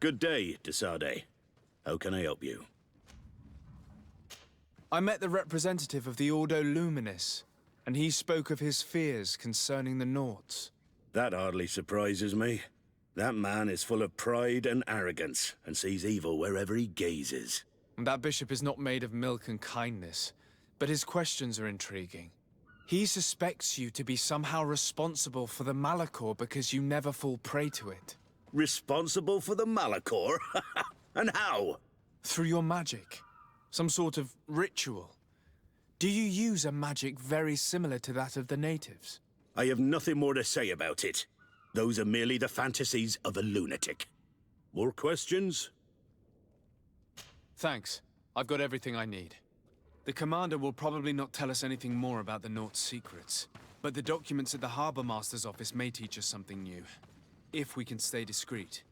Good day, Desade. How can I help you? I met the representative of the Ordo Luminis, and he spoke of his fears concerning the Nauts. That hardly surprises me. That man is full of pride and arrogance, and sees evil wherever he gazes. That bishop is not made of milk and kindness, but his questions are intriguing. He suspects you to be somehow responsible for the Malachor because you never fall prey to it. Responsible for the Malachor? And how? Through your magic. Some sort of ritual. Do you use a magic very similar to that of the natives? I have nothing more to say about it. Those are merely the fantasies of a lunatic. More questions? Thanks. I've got everything I need. The commander will probably not tell us anything more about the Naut's secrets, but the documents at the Harbor Master's office may teach us something new, if we can stay discreet.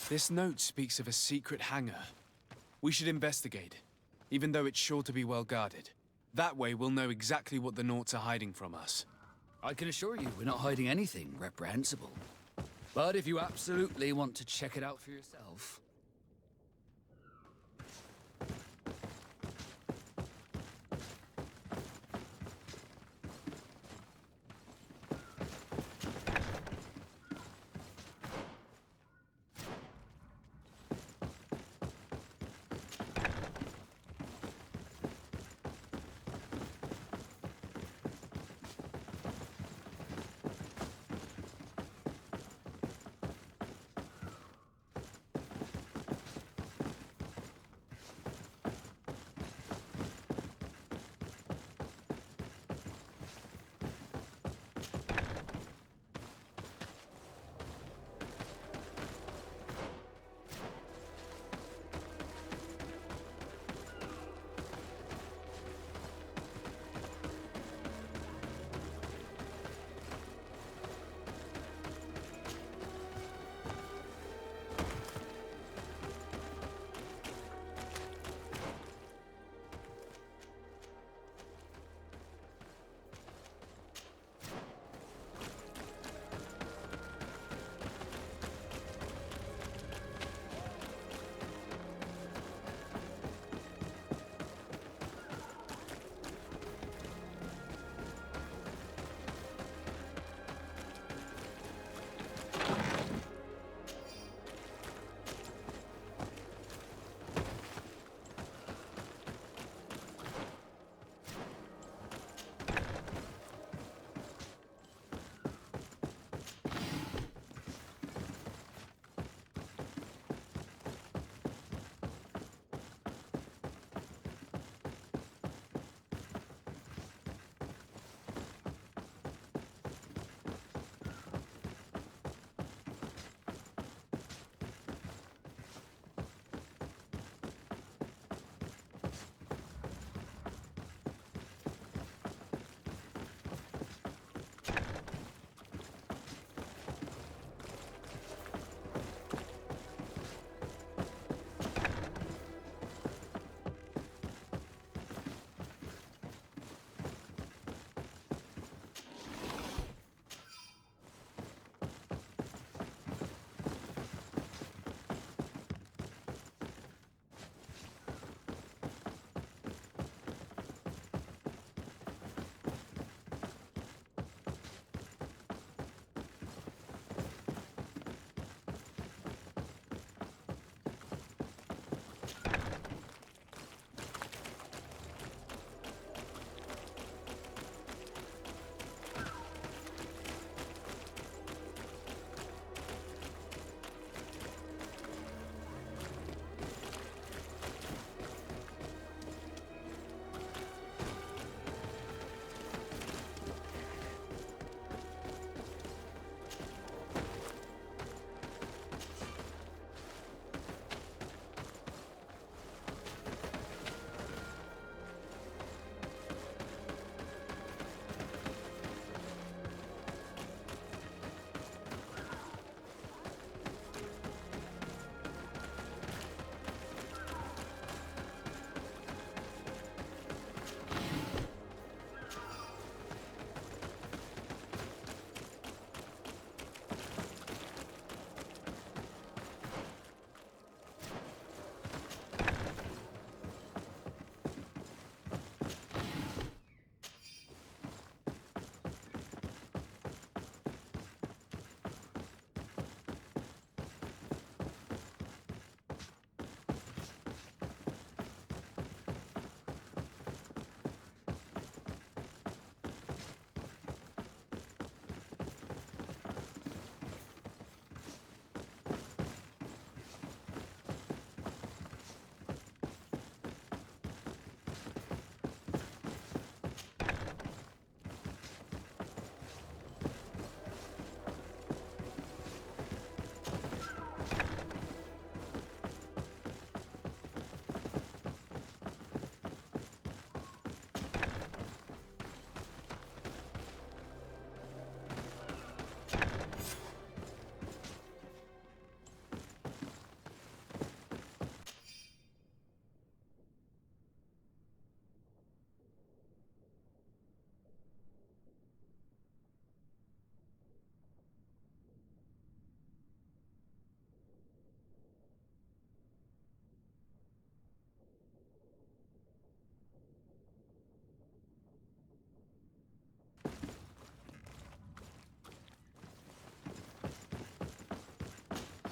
This note speaks of a secret hangar. We should investigate, even though it's sure to be well guarded. That way we'll know exactly what the Nauts are hiding from us. I can assure you we're not hiding anything reprehensible. But if you absolutely want to check it out for yourself...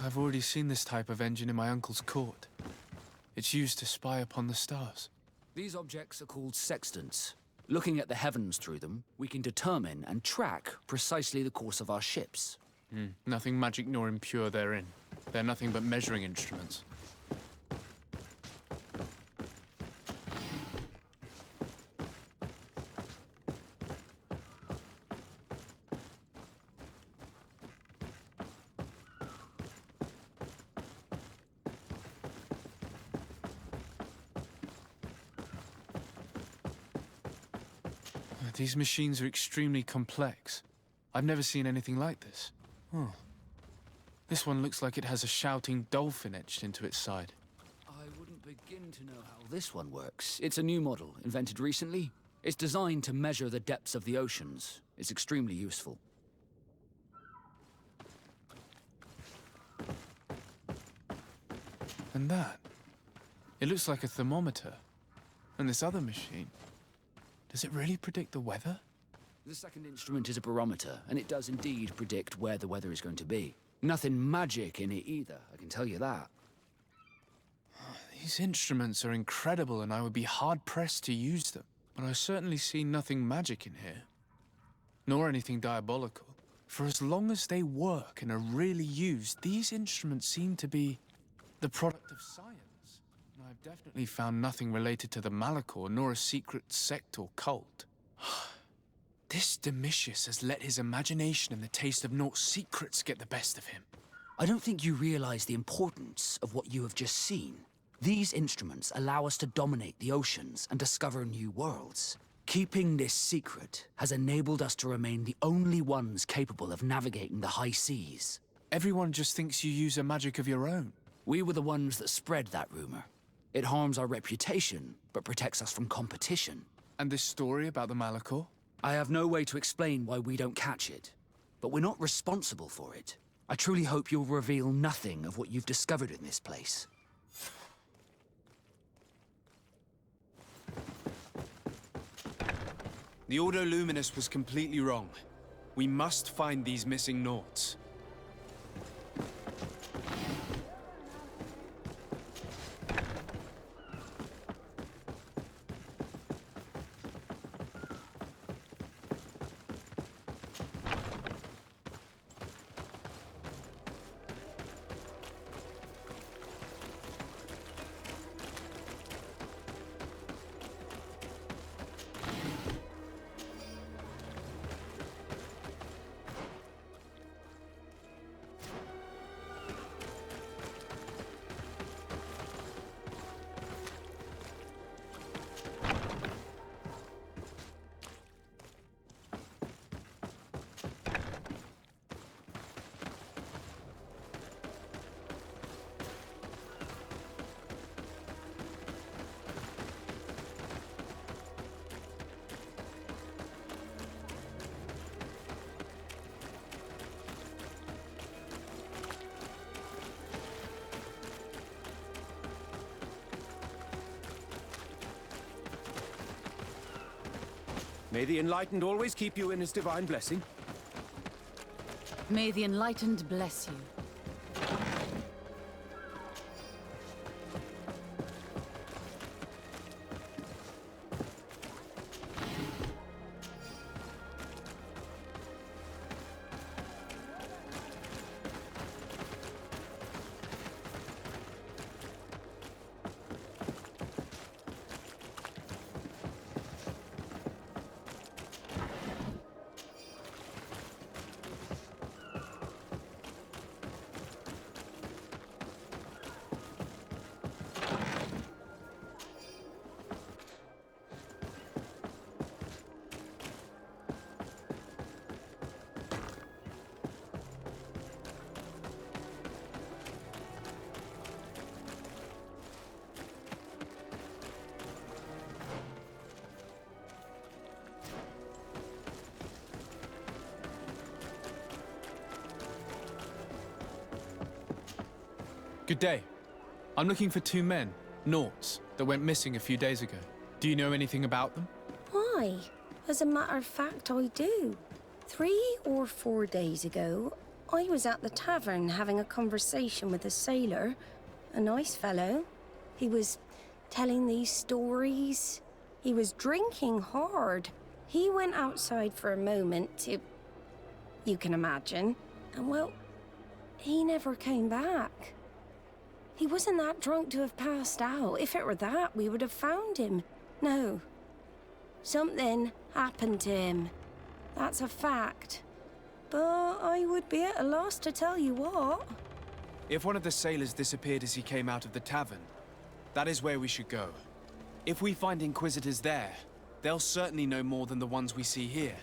I've already seen this type of engine in my uncle's court. It's used to spy upon the stars. These objects are called sextants. Looking at the heavens through them, we can determine and track precisely the course of our ships. Nothing magic nor impure therein. They're nothing but measuring instruments. These machines are extremely complex. I've never seen anything like this. Oh. This one looks like it has a shouting dolphin etched into its side. I wouldn't begin to know how this one works. It's a new model, invented recently. It's designed to measure the depths of the oceans. It's extremely useful. And that? It looks like a thermometer. And this other machine, does it really predict the weather? The second instrument is a barometer, and it does indeed predict where the weather is going to be. Nothing magic in it either, I can tell you that. These instruments are incredible, and I would be hard-pressed to use them. But I certainly see nothing magic in here. Nor anything diabolical. For as long as they work and are really used, these instruments seem to be the product of science. And I've definitely found nothing related to the Malachor, nor a secret sect or cult. This Domitius has let his imagination and the taste of Nort's secrets get the best of him. I don't think you realize the importance of what you have just seen. These instruments allow us to dominate the oceans and discover new worlds. Keeping this secret has enabled us to remain the only ones capable of navigating the high seas. Everyone just thinks you use a magic of your own. We were the ones that spread that rumor. It harms our reputation, but protects us from competition. And this story about the Malachor? I have no way to explain why we don't catch it, but we're not responsible for it. I truly hope you'll reveal nothing of what you've discovered in this place. The Ordo Luminous was completely wrong. We must find these missing Norts. May the Enlightened always keep you in his divine blessing. May the Enlightened bless you. Good day. I'm looking for two men, Norts, that went missing a few days ago. Do you know anything about them? Why? As a matter of fact, I do. 3 or 4 days ago, I was at the tavern having a conversation with a sailor. A nice fellow. He was telling these stories. He was drinking hard. He went outside for a moment to... you can imagine. And well, he never came back. He wasn't that drunk to have passed out. If it were that, we would have found him. No. Something happened to him. That's a fact. But I would be at a loss to tell you what. If one of the sailors disappeared as he came out of the tavern, that is where we should go. If we find Inquisitors there, they'll certainly know more than the ones we see here.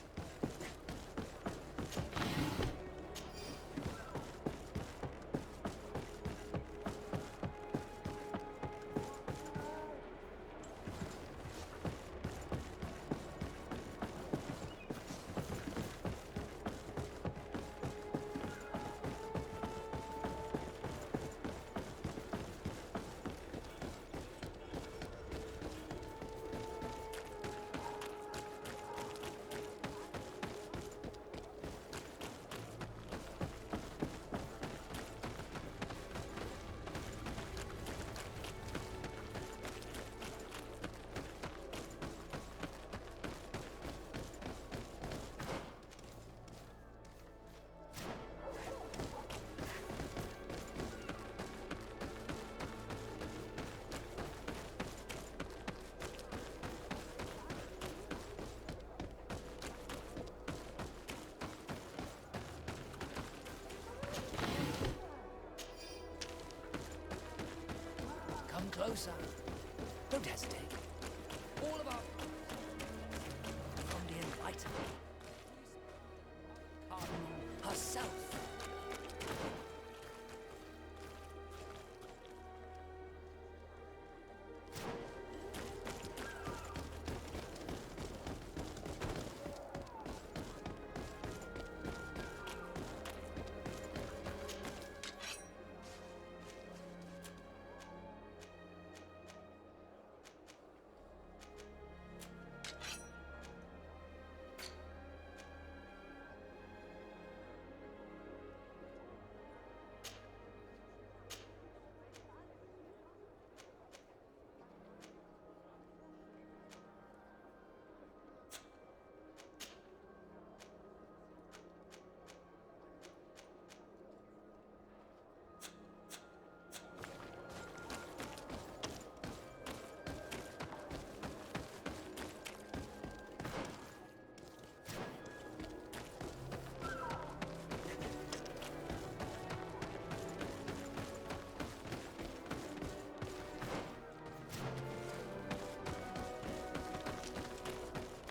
Come closer. Don't hesitate. All about from the Enlightenment. Herself.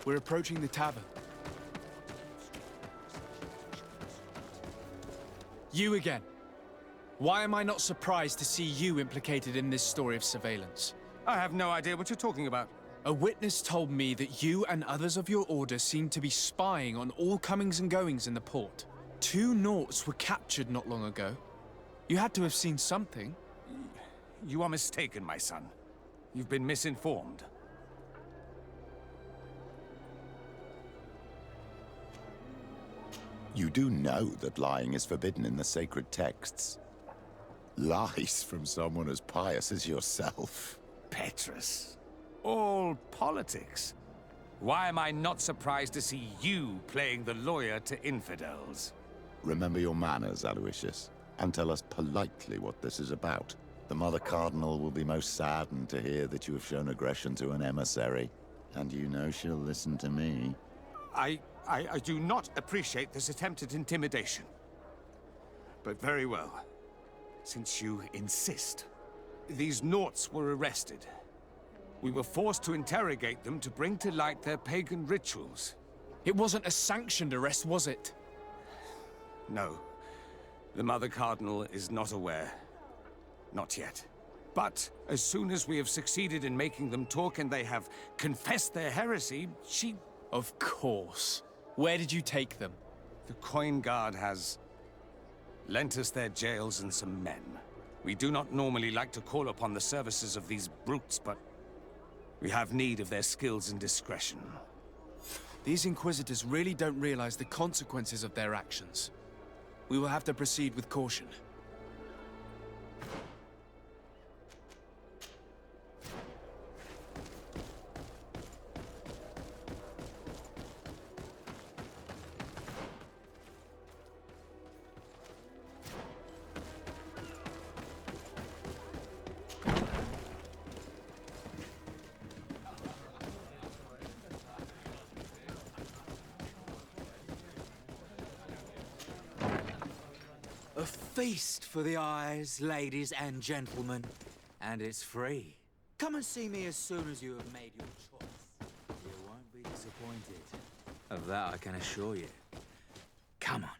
We're approaching the tavern. You again. Why am I not surprised to see you implicated in this story of surveillance? I have no idea what you're talking about. A witness told me that you and others of your order seemed to be spying on all comings and goings in the port. 2 Nauts were captured not long ago. You had to have seen something. You are mistaken, my son. You've been misinformed. You do know that lying is forbidden in the sacred texts. Lies from someone as pious as yourself. Petrus. All politics. Why am I not surprised to see you playing the lawyer to infidels? Remember your manners, Aloysius, and tell us politely what this is about. The Mother Cardinal will be most saddened to hear that you have shown aggression to an emissary. And you know she'll listen to me. I do not appreciate this attempt at intimidation. But very well. Since you insist. These Nauts were arrested. We were forced to interrogate them to bring to light their pagan rituals. It wasn't a sanctioned arrest, was it? No. The Mother Cardinal is not aware. Not yet. But as soon as we have succeeded in making them talk and they have confessed their heresy, she... Of course. Where did you take them? The Coin Guard has lent us their jails and some men. We do not normally like to call upon the services of these brutes, but we have need of their skills and discretion. These Inquisitors really don't realize the consequences of their actions. We will have to proceed with caution. A feast for the eyes, ladies and gentlemen. And it's free. Come and see me as soon as you have made your choice. You won't be disappointed. Of that I can assure you. Come on.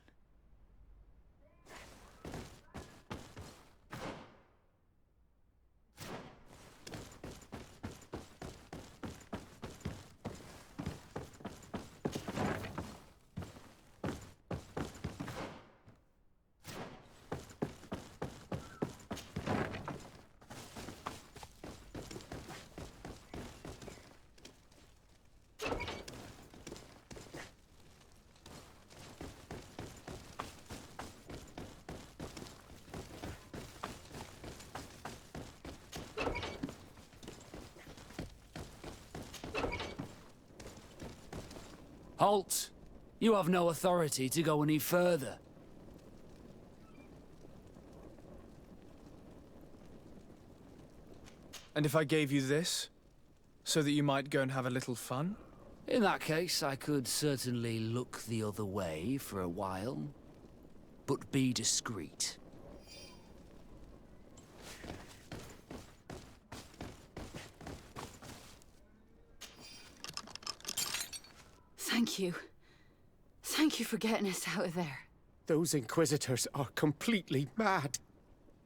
Halt! You have no authority to go any further. And if I gave you this? So that you might go and have a little fun? In that case, I could certainly look the other way for a while. But be discreet. Thank you. Thank you for getting us out of there. Those Inquisitors are completely mad.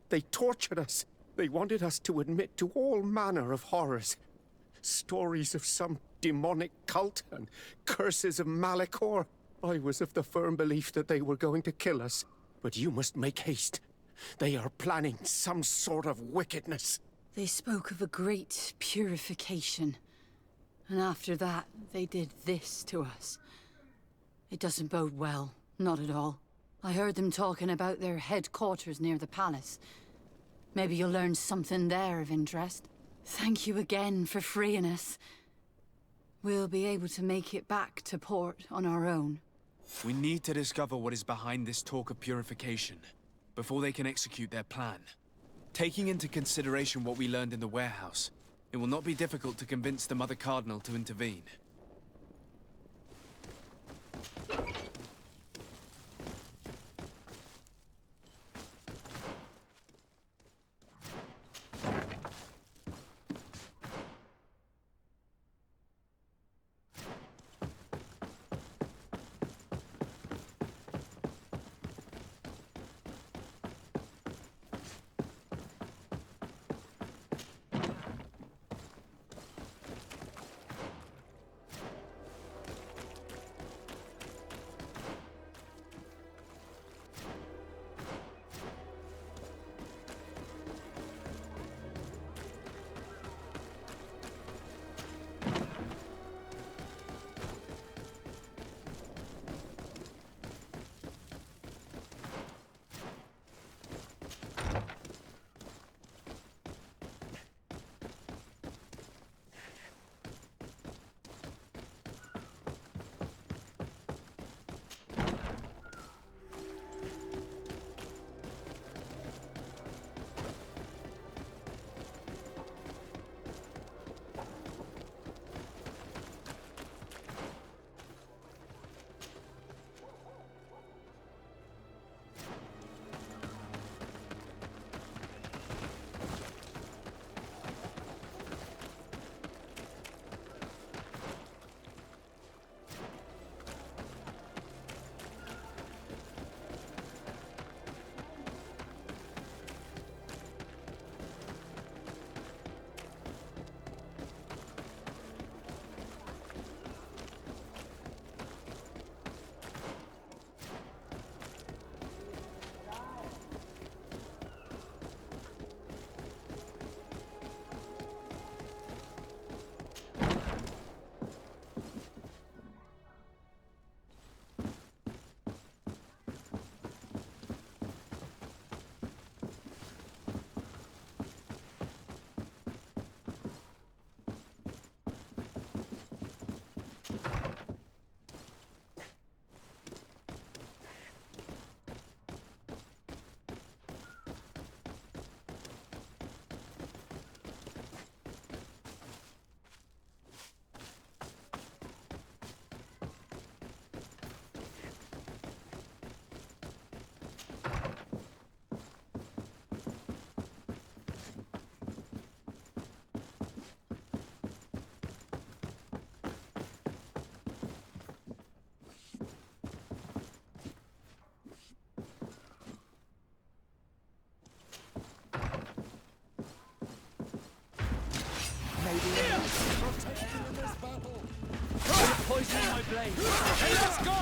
They tortured us. They wanted us to admit to all manner of horrors. Stories of some demonic cult and curses of Malachor. I was of the firm belief that they were going to kill us. But you must make haste. They are planning some sort of wickedness. They spoke of a great purification. And after that, they did this to us. It doesn't bode well. Not at all. I heard them talking about their headquarters near the palace. Maybe you'll learn something there of interest. Thank you again for freeing us. We'll be able to make it back to port on our own. We need to discover what is behind this talk of purification, before they can execute their plan. Taking into consideration what we learned in the warehouse, it will not be difficult to convince the Mother Cardinal to intervene. poisoning my blade. And let's go!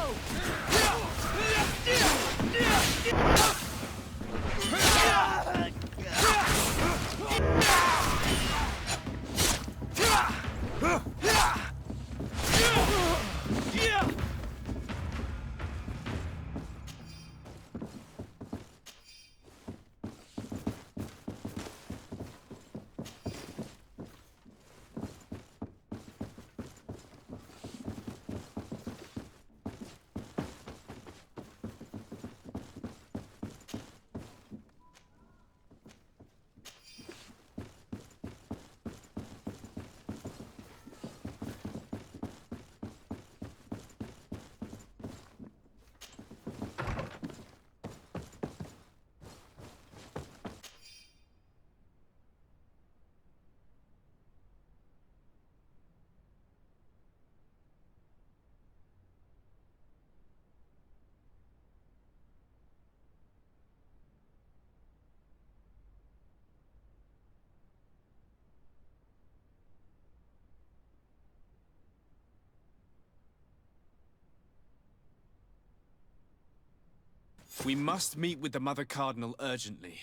We must meet with the Mother Cardinal urgently.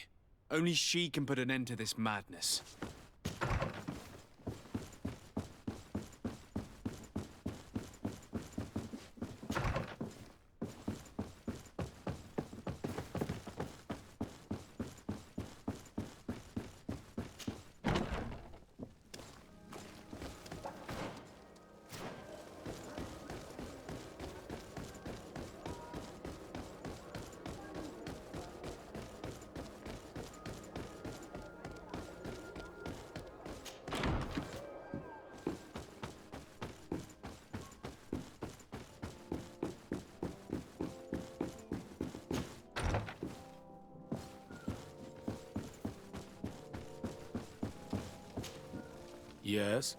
Only she can put an end to this madness. Yes?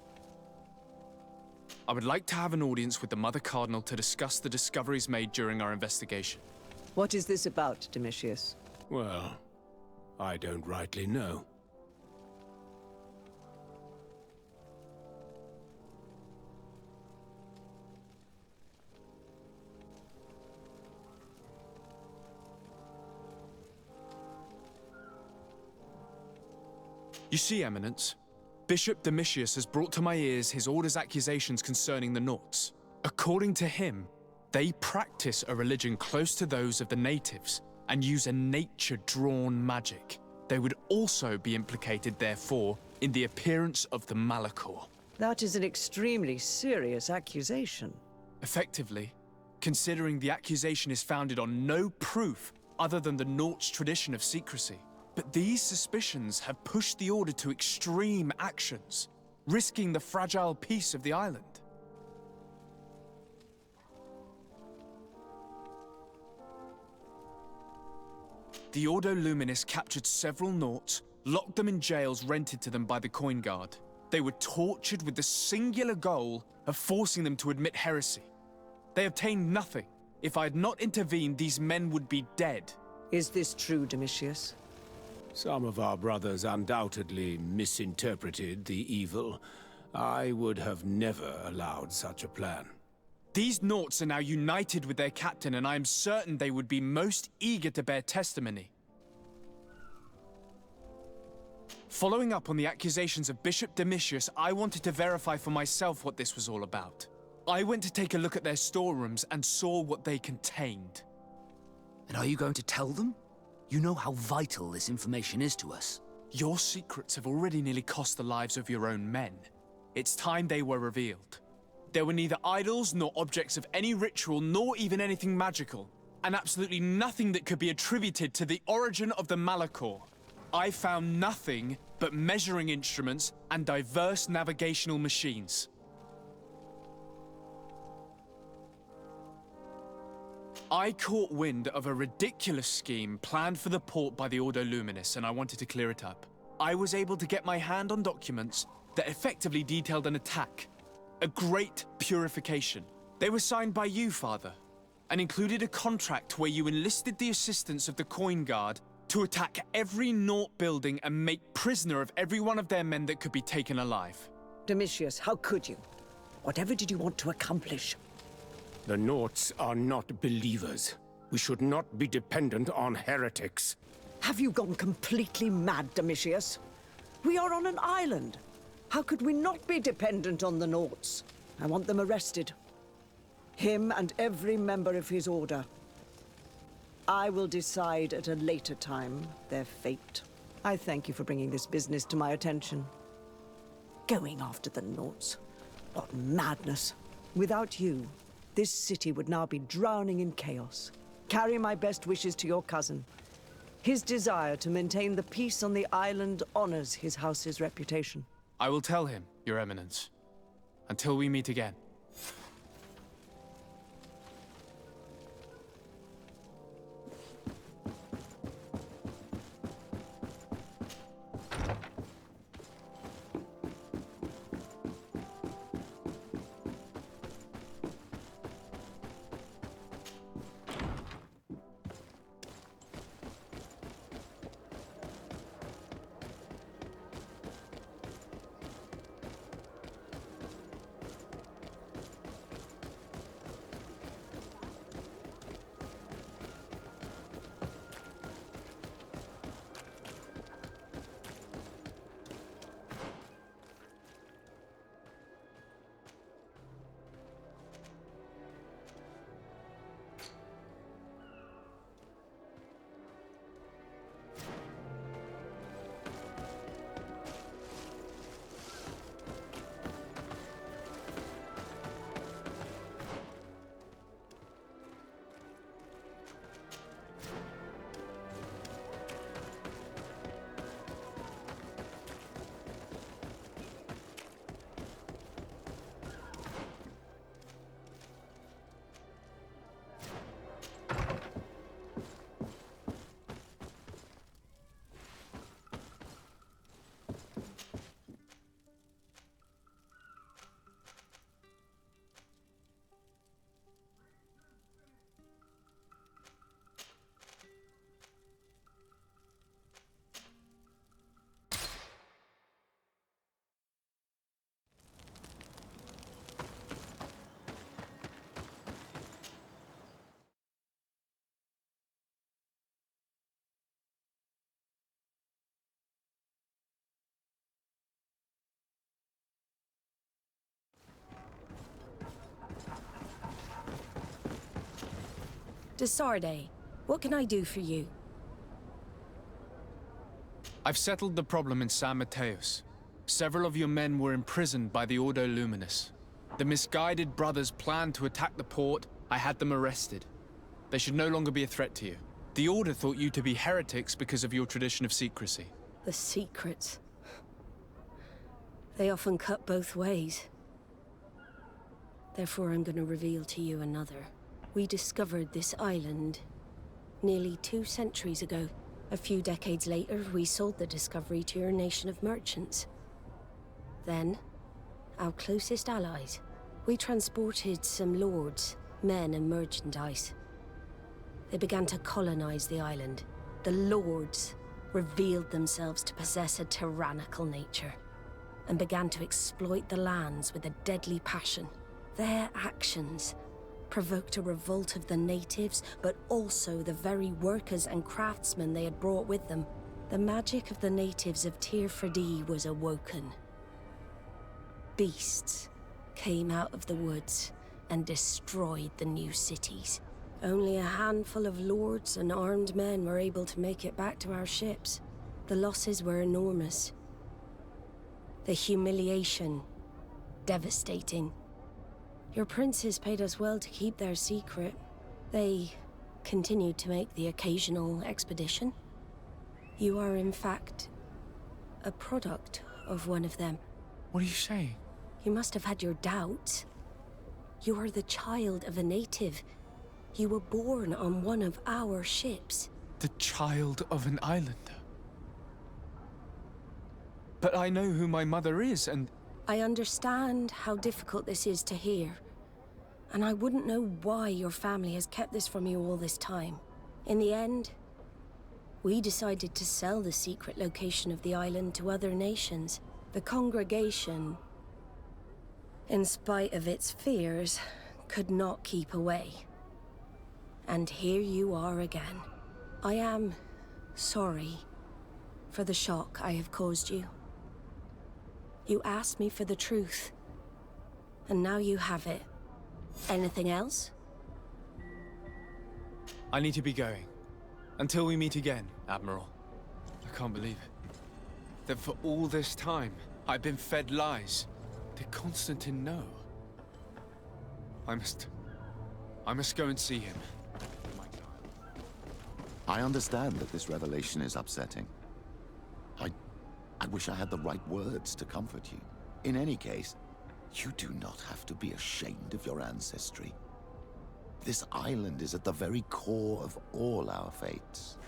I would like to have an audience with the Mother Cardinal to discuss the discoveries made during our investigation. What is this about, Domitius? Well, I don't rightly know. You see, Eminence, Bishop Domitius has brought to my ears his order's accusations concerning the Nauts. According to him, they practice a religion close to those of the natives and use a nature-drawn magic. They would also be implicated, therefore, in the appearance of the Malachor. That is an extremely serious accusation. Effectively, considering the accusation is founded on no proof other than the Nauts' tradition of secrecy. But these suspicions have pushed the Order to extreme actions, risking the fragile peace of the island. The Ordo Luminis captured several Nauts, locked them in jails rented to them by the Coin Guard. They were tortured with the singular goal of forcing them to admit heresy. They obtained nothing. If I had not intervened, these men would be dead. Is this true, Domitius? Some of our brothers undoubtedly misinterpreted the evil. I would have never allowed such a plan. These Nauts are now united with their captain, and I am certain they would be most eager to bear testimony. Following up on the accusations of Bishop Domitius, I wanted to verify for myself what this was all about. I went to take a look at their storerooms and saw what they contained. And are you going to tell them? You know how vital this information is to us. Your secrets have already nearly cost the lives of your own men. It's time they were revealed. There were neither idols nor objects of any ritual, nor even anything magical, and absolutely nothing that could be attributed to the origin of the Malachor. I found nothing but measuring instruments and diverse navigational machines. I caught wind of a ridiculous scheme planned for the port by the Ordo Luminis, and I wanted to clear it up. I was able to get my hand on documents that effectively detailed an attack. A great purification. They were signed by you, Father, and included a contract where you enlisted the assistance of the Coin Guard to attack every Naut building and make prisoner of every one of their men that could be taken alive. Domitius, how could you? Whatever did you want to accomplish? The Norts are not believers. We should not be dependent on heretics. Have you gone completely mad, Domitius? We are on an island. How could we not be dependent on the Norts? I want them arrested. Him and every member of his order. I will decide at a later time their fate. I thank you for bringing this business to my attention. Going after the Norts. What madness. Without you, this city would now be drowning in chaos. Carry my best wishes to your cousin. His desire to maintain the peace on the island honors his house's reputation. I will tell him, Your Eminence. Until we meet again. Desarde, what can I do for you? I've settled the problem in San Mateos. Several of your men were imprisoned by the Ordo Luminous. The misguided brothers planned to attack the port. I had them arrested. They should no longer be a threat to you. The Order thought you to be heretics because of your tradition of secrecy. The secrets. They often cut both ways. Therefore, I'm going to reveal to you another. We discovered this island nearly 2 centuries ago. A few decades later, we sold the discovery to your nation of merchants. Then, our closest allies. We transported some lords, men and merchandise. They began to colonize the island. The lords revealed themselves to possess a tyrannical nature and began to exploit the lands with a deadly passion. Their actions provoked a revolt of the natives, but also the very workers and craftsmen they had brought with them. The magic of the natives of Tir Freddy was awoken. Beasts came out of the woods and destroyed the new cities. Only a handful of lords and armed men were able to make it back to our ships. The losses were enormous. The humiliation, devastating. Your princes paid us well to keep their secret. They continued to make the occasional expedition. You are, in fact, a product of one of them. What are you saying? You must have had your doubts. You are the child of a native. You were born on one of our ships. The child of an islander? But I know who my mother is, and... I understand how difficult this is to hear. And I wouldn't know why your family has kept this from you all this time. In the end, we decided to sell the secret location of the island to other nations. The congregation in spite of its fears, could not keep away. And here you are again. I am sorry for the shock I have caused you. You asked me for the truth, and now you have it. Anything else? I need to be going. Until we meet again, Admiral. I can't believe it. That for all this time, I've been fed lies. Did Constantine know? I must go and see him. I understand that this revelation is upsetting. I wish I had the right words to comfort you. In any case, you do not have to be ashamed of your ancestry. This island is at the very core of all our fates.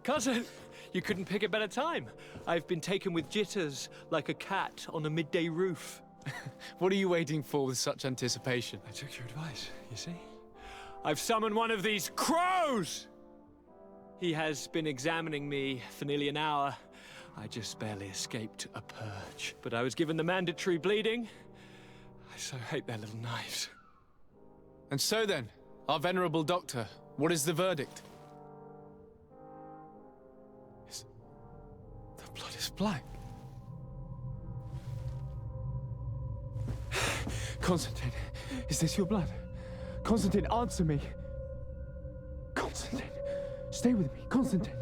Cousin, you couldn't pick a better time. I've been taken with jitters like a cat on a midday roof. What are you waiting for with such anticipation? I took your advice, you see. I've summoned one of these crows! He has been examining me for nearly an hour. I just barely escaped a purge. But I was given the mandatory bleeding. I so hate their little knives. And so then, our venerable doctor, what is the verdict? The blood is black. Constantine, is this your blood? Constantine, answer me. Constantine, stay with me. Constantine.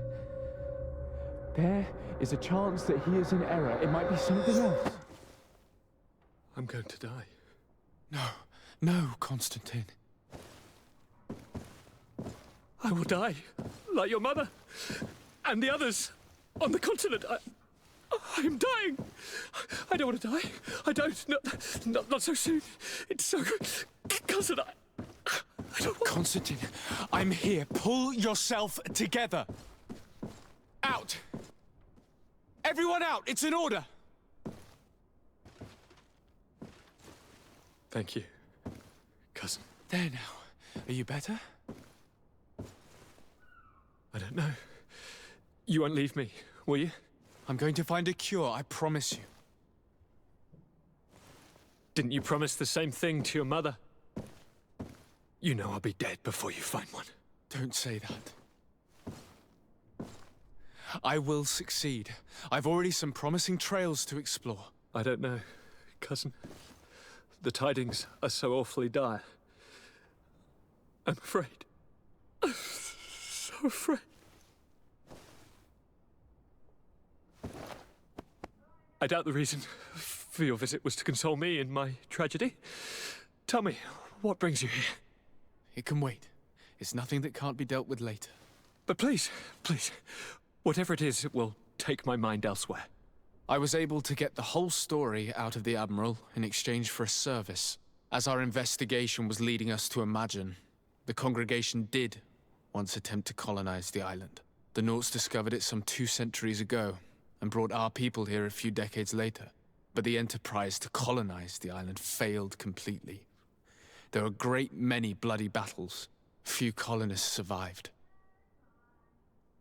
There is a chance that he is in error. It might be something else. I'm going to die. No, no, Constantine. I will die, like your mother, and the others on the continent. I am dying. I don't want to die. I don't. Not so soon. It's so good. Cousin, I don't want... Constantine, I'm here. Pull yourself together. Out. Everyone out. It's an order. Thank you, cousin. There now. Are you better? I don't know. You won't leave me, will you? I'm going to find a cure, I promise you. Didn't you promise the same thing to your mother? You know I'll be dead before you find one. Don't say that. I will succeed. I've already some promising trails to explore. I don't know, cousin. The tidings are so awfully dire. I'm afraid. I'm so afraid. I doubt the reason for your visit was to console me in my tragedy. Tell me, what brings you here? It can wait. It's nothing that can't be dealt with later. But please, whatever it is, it will take my mind elsewhere. I was able to get the whole story out of the Admiral in exchange for a service. As our investigation was leading us to imagine, the congregation did once attempt to colonize the island. The Nauts discovered it some 2 centuries ago, and brought our people here a few decades later. But the enterprise to colonize the island failed completely. There were a great many bloody battles. Few colonists survived.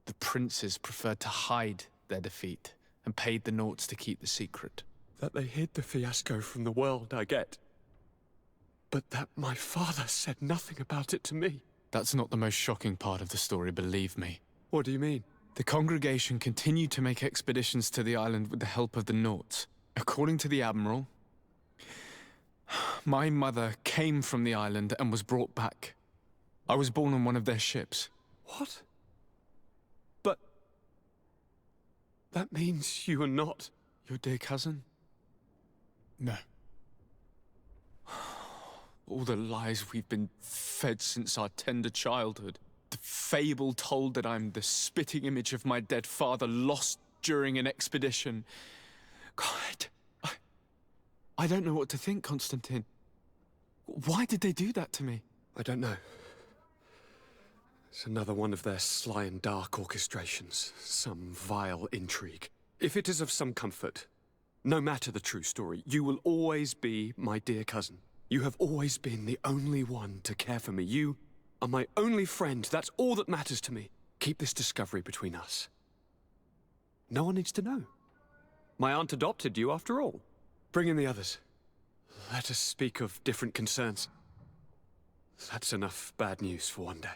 The princes preferred to hide their defeat, and paid the Nauts to keep the secret. That they hid the fiasco from the world, I get. But that my father said nothing about it to me. That's not the most shocking part of the story, believe me. What do you mean? The congregation continued to make expeditions to the island with the help of the Nauts. According to the Admiral, my mother came from the island and was brought back. I was born on one of their ships. What? But That means you are not your dear cousin? No. All the lies we've been fed since our tender childhood. The fable told that I'm the spitting image of my dead father lost during an expedition. God, I don't know what to think, Constantine. Why did they do that to me? I don't know. It's another one of their sly and dark orchestrations. Some vile intrigue. If it is of some comfort, no matter the true story, you will always be my dear cousin. You have always been the only one to care for me. You are my only friend. That's all that matters to me. Keep this discovery between us. No one needs to know. My aunt adopted you after all. Bring in the others. Let us speak of different concerns. That's enough bad news for one day.